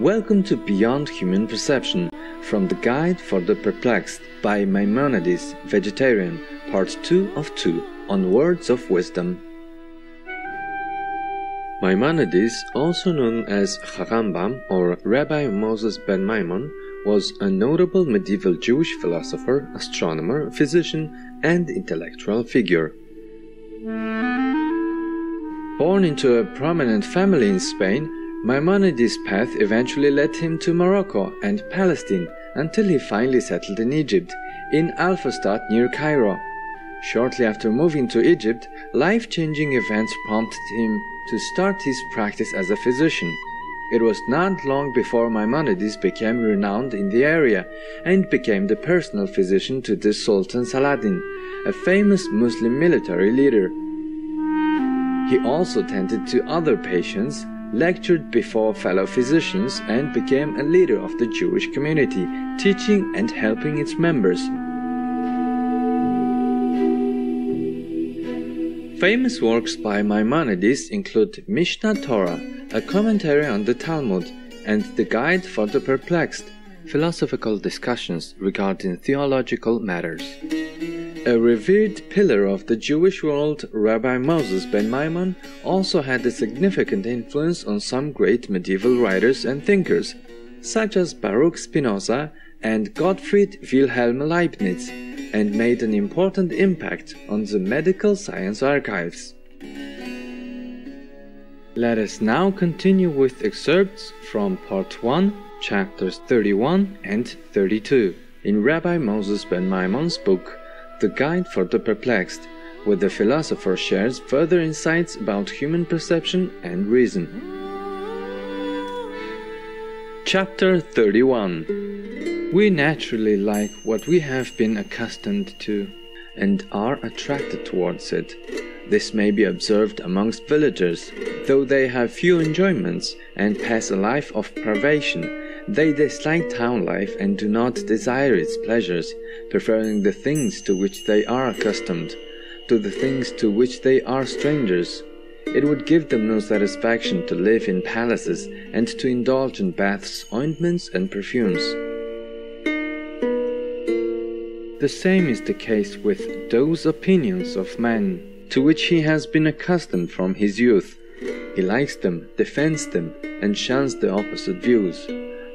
Welcome to Beyond Human Perception, from the Guide for the Perplexed by Maimonides, Vegetarian, Part 2 of 2, on Words of Wisdom. Maimonides, also known as Rambam or Rabbi Moses ben Maimon, was a notable medieval Jewish philosopher, astronomer, physician, and intellectual figure. Born into a prominent family in Spain, Maimonides' path eventually led him to Morocco and Palestine until he finally settled in Egypt, in Al-Fustat near Cairo. Shortly after moving to Egypt, life-changing events prompted him to start his practice as a physician. It was not long before Maimonides became renowned in the area and became the personal physician to the Sultan Saladin, a famous Muslim military leader. He also tended to other patients, lectured before fellow physicians, and became a leader of the Jewish community, teaching and helping its members. Famous works by Maimonides include Mishnah Torah, a commentary on the Talmud, and the Guide for the Perplexed, philosophical discussions regarding theological matters. A revered pillar of the Jewish world, Rabbi Moses ben Maimon also had a significant influence on some great medieval writers and thinkers, such as Baruch Spinoza and Gottfried Wilhelm Leibniz, and made an important impact on the medical science archives. Let us now continue with excerpts from Part 1, Chapters 31 and 32, in Rabbi Moses ben Maimon's book, The Guide for the Perplexed, where the philosopher shares further insights about human perception and reason. Chapter 31. We naturally like what we have been accustomed to, and are attracted towards it. This may be observed amongst villagers. Though they have few enjoyments and pass a life of privation, they dislike town life and do not desire its pleasures, preferring the things to which they are accustomed, to the things to which they are strangers. It would give them no satisfaction to live in palaces and to indulge in baths, ointments, and perfumes. The same is the case with those opinions of man to which he has been accustomed from his youth. He likes them, defends them, and shuns the opposite views.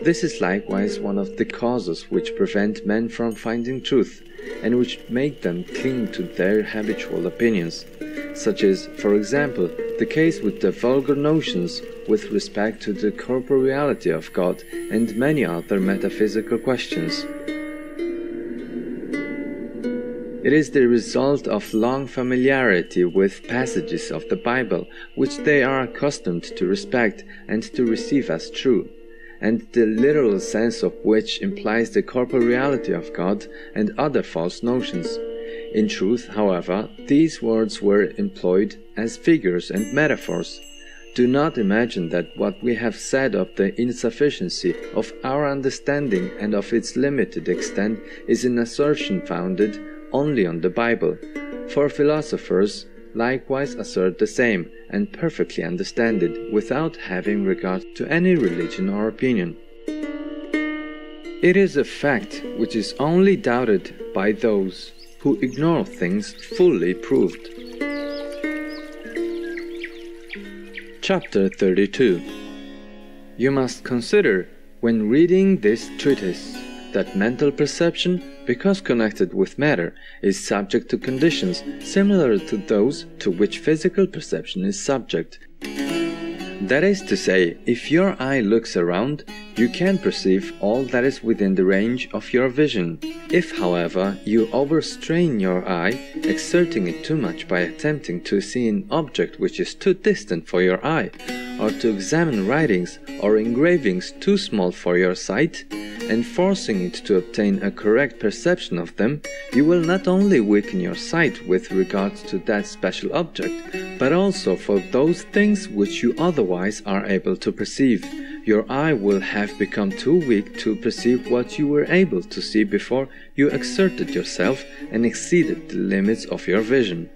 This is likewise one of the causes which prevent men from finding truth, and which make them cling to their habitual opinions. Such is, for example, the case with the vulgar notions with respect to the corporeality of God and many other metaphysical questions. It is the result of long familiarity with passages of the Bible which they are accustomed to respect and to receive as true, and the literal sense of which implies the corporeality of God and other false notions. In truth, however, these words were employed as figures and metaphors. Do not imagine that what we have said of the insufficiency of our understanding and of its limited extent is an assertion founded only on the Bible, for philosophers likewise assert the same, and perfectly understand it, without having regard to any religion or opinion. It is a fact which is only doubted by those who ignore things fully proved. Chapter 32. You must consider, when reading this treatise, that mental perception, because connected with matter, is subject to conditions similar to those to which physical perception is subject. That is to say, if your eye looks around, you can perceive all that is within the range of your vision. If, however, you overstrain your eye, exerting it too much by attempting to see an object which is too distant for your eye, or to examine writings or engravings too small for your sight, and forcing it to obtain a correct perception of them, you will not only weaken your sight with regard to that special object, but also for those things which you otherwise are able to perceive. Your eye will have become too weak to perceive what you were able to see before you exerted yourself and exceeded the limits of your vision.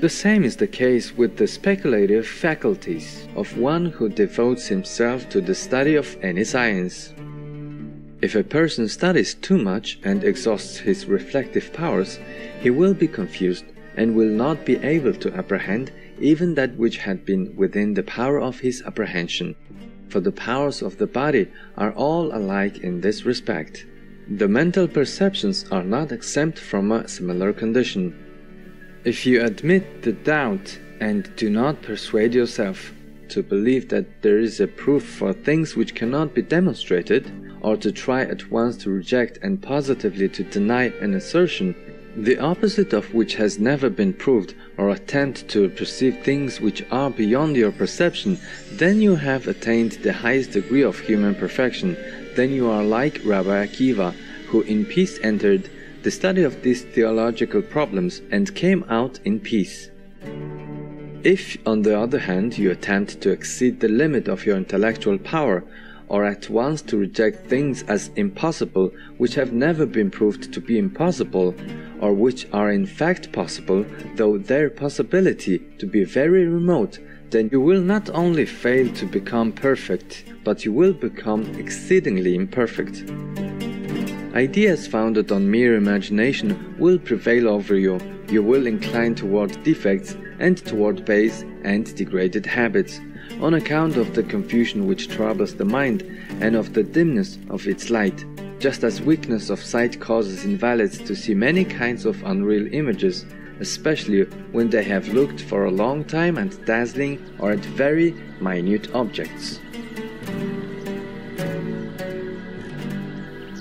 The same is the case with the speculative faculties of one who devotes himself to the study of any science. If a person studies too much and exhausts his reflective powers, he will be confused and will not be able to apprehend even that which had been within the power of his apprehension. For the powers of the body are all alike in this respect. The mental perceptions are not exempt from a similar condition. If you admit the doubt and do not persuade yourself to believe that there is a proof for things which cannot be demonstrated, or to try at once to reject and positively to deny an assertion, the opposite of which has never been proved, or attempt to perceive things which are beyond your perception, then you have attained the highest degree of human perfection. Then you are like Rabbi Akiva, who in peace entered the study of these theological problems and came out in peace. If, on the other hand, you attempt to exceed the limit of your intellectual power, or at once to reject things as impossible which have never been proved to be impossible, or which are in fact possible, though their possibility to be very remote, then you will not only fail to become perfect, but you will become exceedingly imperfect. Ideas founded on mere imagination will prevail over you. You will incline toward defects and toward base and degraded habits, on account of the confusion which troubles the mind and of the dimness of its light, just as weakness of sight causes invalids to see many kinds of unreal images, especially when they have looked for a long time at dazzling or at very minute objects.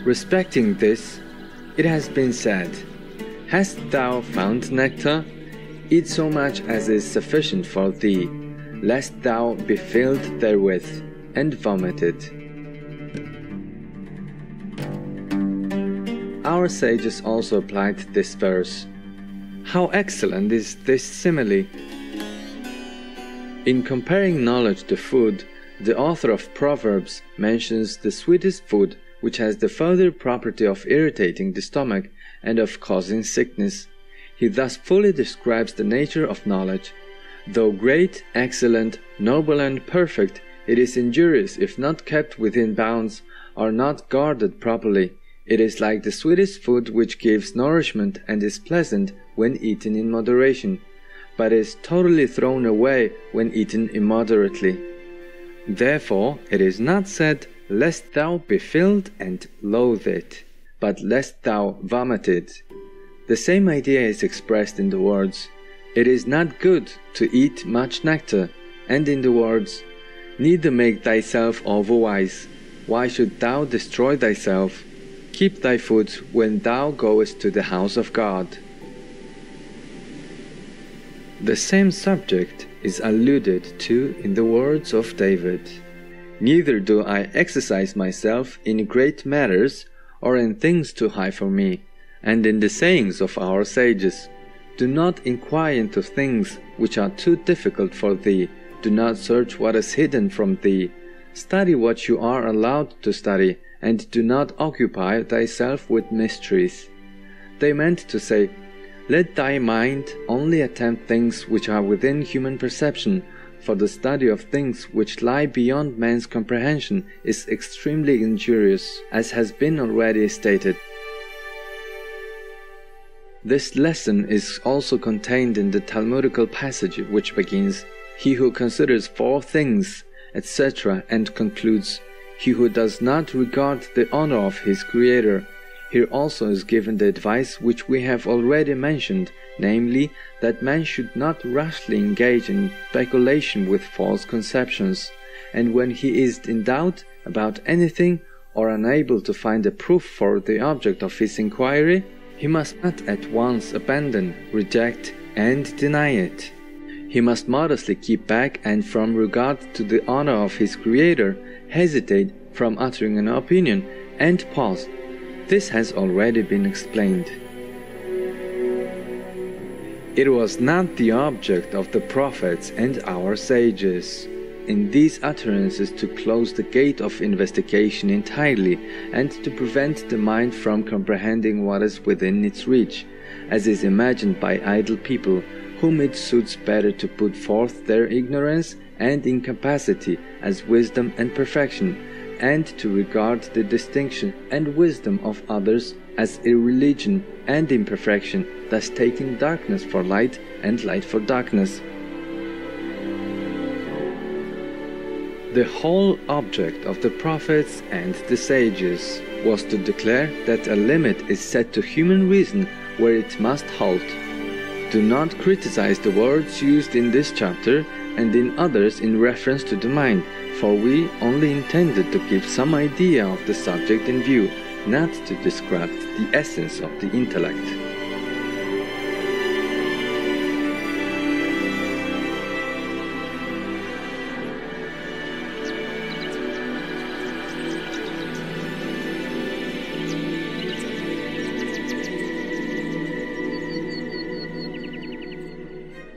Respecting this, it has been said, "Hast thou found nectar? Eat so much as is sufficient for thee, lest thou be filled therewith, and vomited." Our sages also applied this verse. How excellent is this simile! In comparing knowledge to food, the author of Proverbs mentions the sweetest food, which has the further property of irritating the stomach and of causing sickness. He thus fully describes the nature of knowledge. Though great, excellent, noble and perfect, it is injurious if not kept within bounds, or not guarded properly. It is like the sweetest food which gives nourishment and is pleasant when eaten in moderation, but is totally thrown away when eaten immoderately. Therefore it is not said, "Lest thou be filled and loathe it," but "lest thou vomit it." The same idea is expressed in the words, "It is not good to eat much nectar," and in the words, "Neither make thyself overwise. Why should thou destroy thyself? Keep thy food when thou goest to the house of God." The same subject is alluded to in the words of David. "Neither do I exercise myself in great matters, or in things too high for me," and in the sayings of our sages, "Do not inquire into things which are too difficult for thee, do not search what is hidden from thee. Study what you are allowed to study, and do not occupy thyself with mysteries." They meant to say, "Let thy mind only attempt things which are within human perception, for the study of things which lie beyond man's comprehension is extremely injurious, as has been already stated." This lesson is also contained in the Talmudical passage which begins, "He who considers four things," etc., and concludes, "He who does not regard the honor of his Creator." Here also is given the advice which we have already mentioned, namely, that man should not rashly engage in speculation with false conceptions, and when he is in doubt about anything, or unable to find a proof for the object of his inquiry, he must not at once abandon, reject, and deny it. He must modestly keep back, and from regard to the honor of his Creator, hesitate from uttering an opinion, and pause. This has already been explained. It was not the object of the prophets and our sages in these utterances to close the gate of investigation entirely, and to prevent the mind from comprehending what is within its reach, as is imagined by idle people, whom it suits better to put forth their ignorance and incapacity as wisdom and perfection, and to regard the distinction and wisdom of others as irreligion and imperfection, thus taking darkness for light and light for darkness. The whole object of the prophets and the sages was to declare that a limit is set to human reason where it must halt. Do not criticize the words used in this chapter and in others in reference to the mind, for we only intended to give some idea of the subject in view, not to describe the essence of the intellect.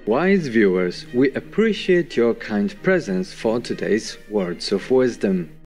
Wise viewers, we appreciate your kind presence for today's words of wisdom.